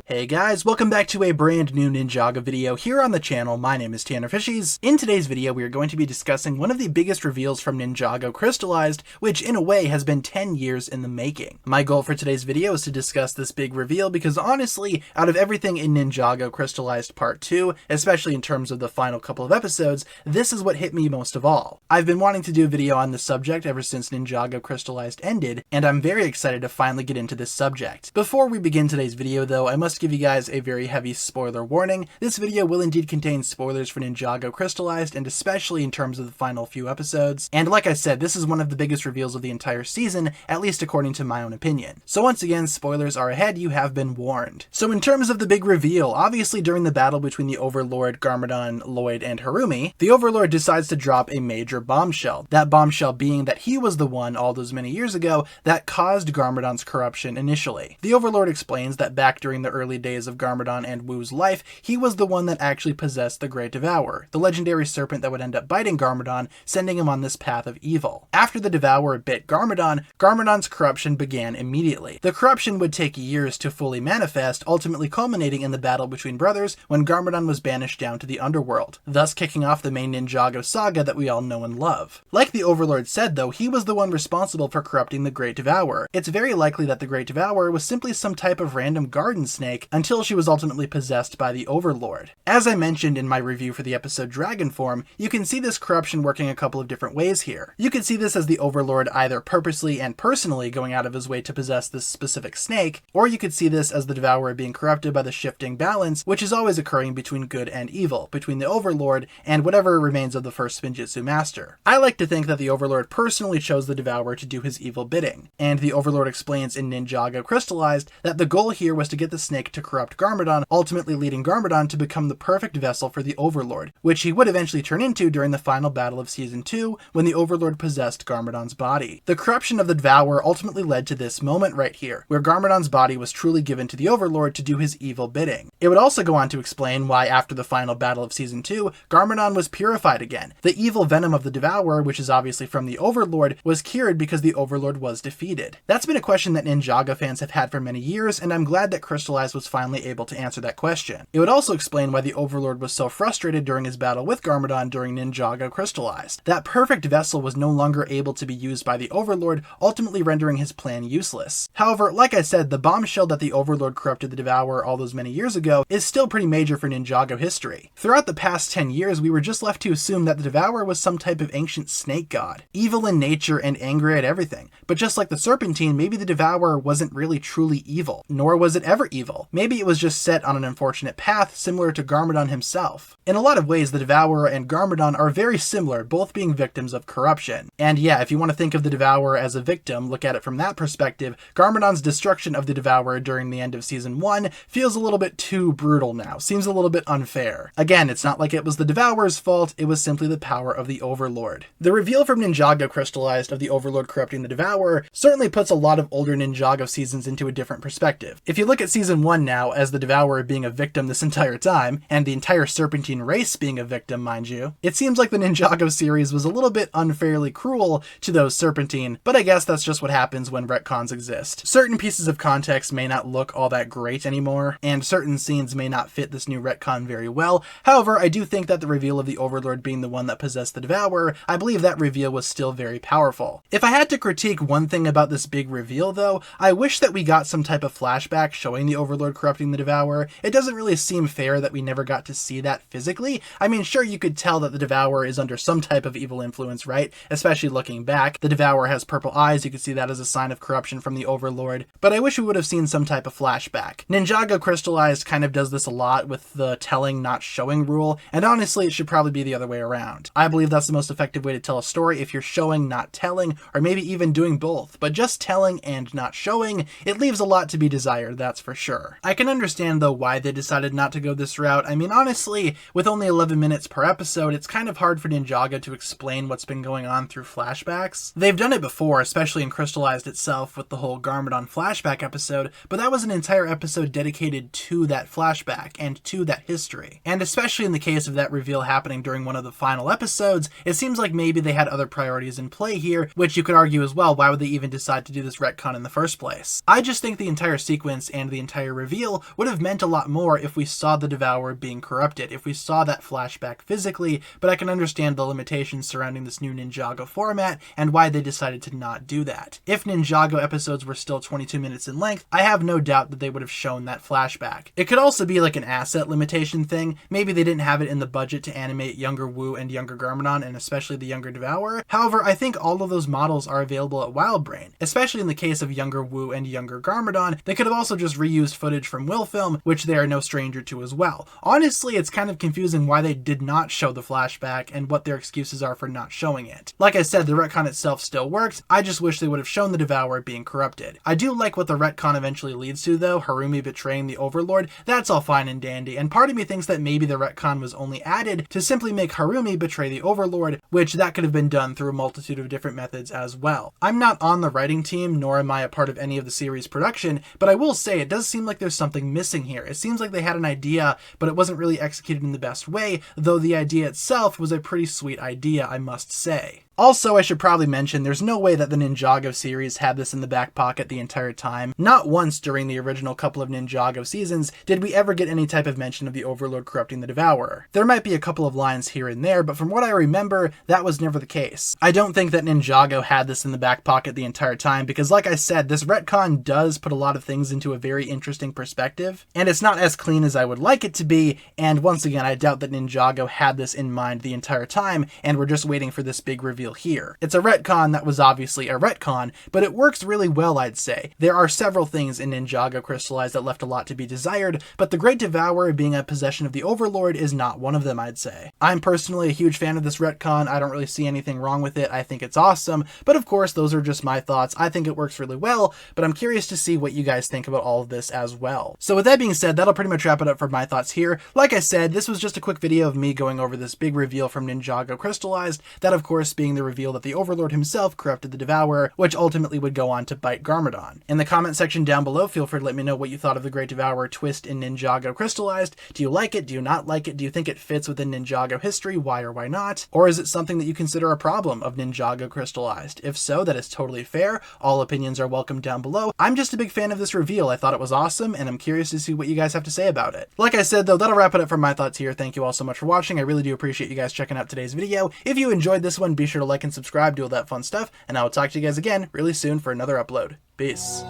Hey guys, welcome back to a brand new Ninjago video here on the channel. My name is TannerFishies. In today's video, we are going to be discussing one of the biggest reveals from Ninjago Crystallized, which in a way has been 10 years in the making. My goal for today's video is to discuss this big reveal because honestly, out of everything in Ninjago Crystallized Part 2, especially in terms of the final couple of episodes, this is what hit me most of all. I've been wanting to do a video on this subject ever since Ninjago Crystallized ended, and I'm very excited to finally get into this subject. Before we begin today's video though, I must give you guys a very heavy spoiler warning. This video will indeed contain spoilers for Ninjago Crystallized, and especially in terms of the final few episodes. And like I said, this is one of the biggest reveals of the entire season, at least according to my own opinion. So once again, spoilers are ahead, you have been warned. So in terms of the big reveal, obviously during the battle between the Overlord, Garmadon, Lloyd, and Harumi, the Overlord decides to drop a major bombshell. That bombshell being that he was the one all those many years ago that caused Garmadon's corruption initially. The Overlord explains that back during the early days of Garmadon and Wu's life, he was the one that actually possessed the Great Devourer, the legendary serpent that would end up biting Garmadon, sending him on this path of evil. After the Devourer bit Garmadon, Garmadon's corruption began immediately. The corruption would take years to fully manifest, ultimately culminating in the battle between brothers when Garmadon was banished down to the underworld, thus kicking off the main Ninjago saga that we all know and love. Like the Overlord said though, he was the one responsible for corrupting the Great Devourer. It's very likely that the Great Devourer was simply some type of random garden snake until she was ultimately possessed by the Overlord. As I mentioned in my review for the episode Dragon Form, you can see this corruption working a couple of different ways here. You can see this as the Overlord either purposely and personally going out of his way to possess this specific snake, or you could see this as the Devourer being corrupted by the shifting balance, which is always occurring between good and evil, between the Overlord and whatever remains of the first Spinjitzu Master. I like to think that the Overlord personally chose the Devourer to do his evil bidding, and the Overlord explains in Ninjago Crystallized that the goal here was to get the snake to corrupt Garmadon, ultimately leading Garmadon to become the perfect vessel for the Overlord, which he would eventually turn into during the final battle of Season 2 when the Overlord possessed Garmadon's body. The corruption of the Devourer ultimately led to this moment right here, where Garmadon's body was truly given to the Overlord to do his evil bidding. It would also go on to explain why after the final battle of Season 2, Garmadon was purified again. The evil venom of the Devourer, which is obviously from the Overlord, was cured because the Overlord was defeated. That's been a question that Ninjago fans have had for many years, and I'm glad that Crystallized was finally able to answer that question. It would also explain why the Overlord was so frustrated during his battle with Garmadon during Ninjago Crystallized. That perfect vessel was no longer able to be used by the Overlord, ultimately rendering his plan useless. However, like I said, the bombshell that the Overlord corrupted the Devourer all those many years ago is still pretty major for Ninjago history. Throughout the past 10 years, we were just left to assume that the Devourer was some type of ancient snake god, evil in nature and angry at everything. But just like the Serpentine, maybe the Devourer wasn't really truly evil, nor was it ever evil. Maybe it was just set on an unfortunate path similar to Garmadon himself. In a lot of ways, the Devourer and Garmadon are very similar, both being victims of corruption. And yeah, if you want to think of the Devourer as a victim, look at it from that perspective, Garmadon's destruction of the Devourer during the end of Season 1 feels a little bit too brutal now, seems a little bit unfair. Again, it's not like it was the Devourer's fault, it was simply the power of the Overlord. The reveal from Ninjago Crystallized of the Overlord corrupting the Devourer certainly puts a lot of older Ninjago seasons into a different perspective. If you look at Season 1 now as the Devourer being a victim this entire time, and the entire Serpentine race being a victim, mind you, it seems like the Ninjago series was a little bit unfairly cruel to those Serpentine, but I guess that's just what happens when retcons exist. Certain pieces of context may not look all that great anymore, and certain scenes may not fit this new retcon very well. However, I do think that the reveal of the Overlord being the one that possessed the Devourer, I believe that reveal was still very powerful. If I had to critique one thing about this big reveal though, I wish that we got some type of flashback showing the Overlord corrupting the Devourer. It doesn't really seem fair that we never got to see that physically. I mean, sure, you could tell that the Devourer is under some type of evil influence, right? Especially looking back. The Devourer has purple eyes, you could see that as a sign of corruption from the Overlord, but I wish we would have seen some type of flashback. Ninjago Crystallized kind of does this a lot with the telling not showing rule, and honestly it should probably be the other way around. I believe that's the most effective way to tell a story if you're showing, not telling, or maybe even doing both, but just telling and not showing, it leaves a lot to be desired, that's for sure. I can understand though why they decided not to go this route. I mean, honestly, with only 11 minutes per episode, it's kind of hard for Ninjago to explain what's been going on through flashbacks. They've done it before, especially in Crystallized itself with the whole Garmadon flashback episode, but that was an entire episode dedicated to that flashback and to that history. And especially in the case of that reveal happening during one of the final episodes, it seems like maybe they had other priorities in play here, which you could argue as well, why would they even decide to do this retcon in the first place? I just think the entire sequence and the entire reveal would have meant a lot more if we saw the Devourer being corrupted, if we saw that flashback physically, but I can understand the limitations surrounding this new Ninjago format and why they decided to not do that. If Ninjago episodes were still 22 minutes in length, I have no doubt that they would have shown that flashback. It could also be like an asset limitation thing. Maybe they didn't have it in the budget to animate younger Wu and younger Garmadon, and especially the younger Devourer. However, I think all of those models are available at WildBrain, especially in the case of younger Wu and younger Garmadon. They could have also just reused footage from Wilfilm, which they are no stranger to as well. Honestly, it's kind of confusing why they did not show the flashback and what their excuses are for not showing it. Like I said, the retcon itself still worked. I just wish they would have shown the Devourer being corrupted. I do like what the retcon eventually leads to though, Harumi betraying the Overlord. That's all fine and dandy, and part of me thinks that maybe the retcon was only added to simply make Harumi betray the Overlord, which that could have been done through a multitude of different methods as well. I'm not on the writing team, nor am I a part of any of the series production, but I will say it does seem like there's something missing here. It seems like they had an idea, but it wasn't really executed in the best way, though the idea itself was a pretty sweet idea, I must say. Also, I should probably mention, there's no way that the Ninjago series had this in the back pocket the entire time. Not once during the original couple of Ninjago seasons did we ever get any type of mention of the Overlord corrupting the Devourer. There might be a couple of lines here and there, but from what I remember, that was never the case. I don't think that Ninjago had this in the back pocket the entire time, because like I said, this retcon does put a lot of things into a very interesting perspective, and it's not as clean as I would like it to be, and once again, I doubt that Ninjago had this in mind the entire time, and we're just waiting for this big reveal here. It's a retcon that was obviously a retcon, but it works really well, I'd say. There are several things in Ninjago Crystallized that left a lot to be desired, but the Great Devourer being a possession of the Overlord is not one of them, I'd say. I'm personally a huge fan of this retcon. I don't really see anything wrong with it. I think it's awesome, but of course, those are just my thoughts. I think it works really well, but I'm curious to see what you guys think about all of this as well. So with that being said, that'll pretty much wrap it up for my thoughts here. Like I said, this was just a quick video of me going over this big reveal from Ninjago Crystallized, that of course being the reveal that the Overlord himself corrupted the Devourer, which ultimately would go on to bite Garmadon. In the comment section down below, feel free to let me know what you thought of the Great Devourer twist in Ninjago Crystallized. Do you like it? Do you not like it? Do you think it fits within Ninjago history? Why or why not? Or is it something that you consider a problem of Ninjago Crystallized? If so, that is totally fair. All opinions are welcome down below. I'm just a big fan of this reveal. I thought it was awesome, and I'm curious to see what you guys have to say about it. Like I said though, that'll wrap it up for my thoughts here. Thank you all so much for watching. I really do appreciate you guys checking out today's video. If you enjoyed this one, be sure to like and subscribe, do all that fun stuff, and I will talk to you guys again really soon for another upload. Peace.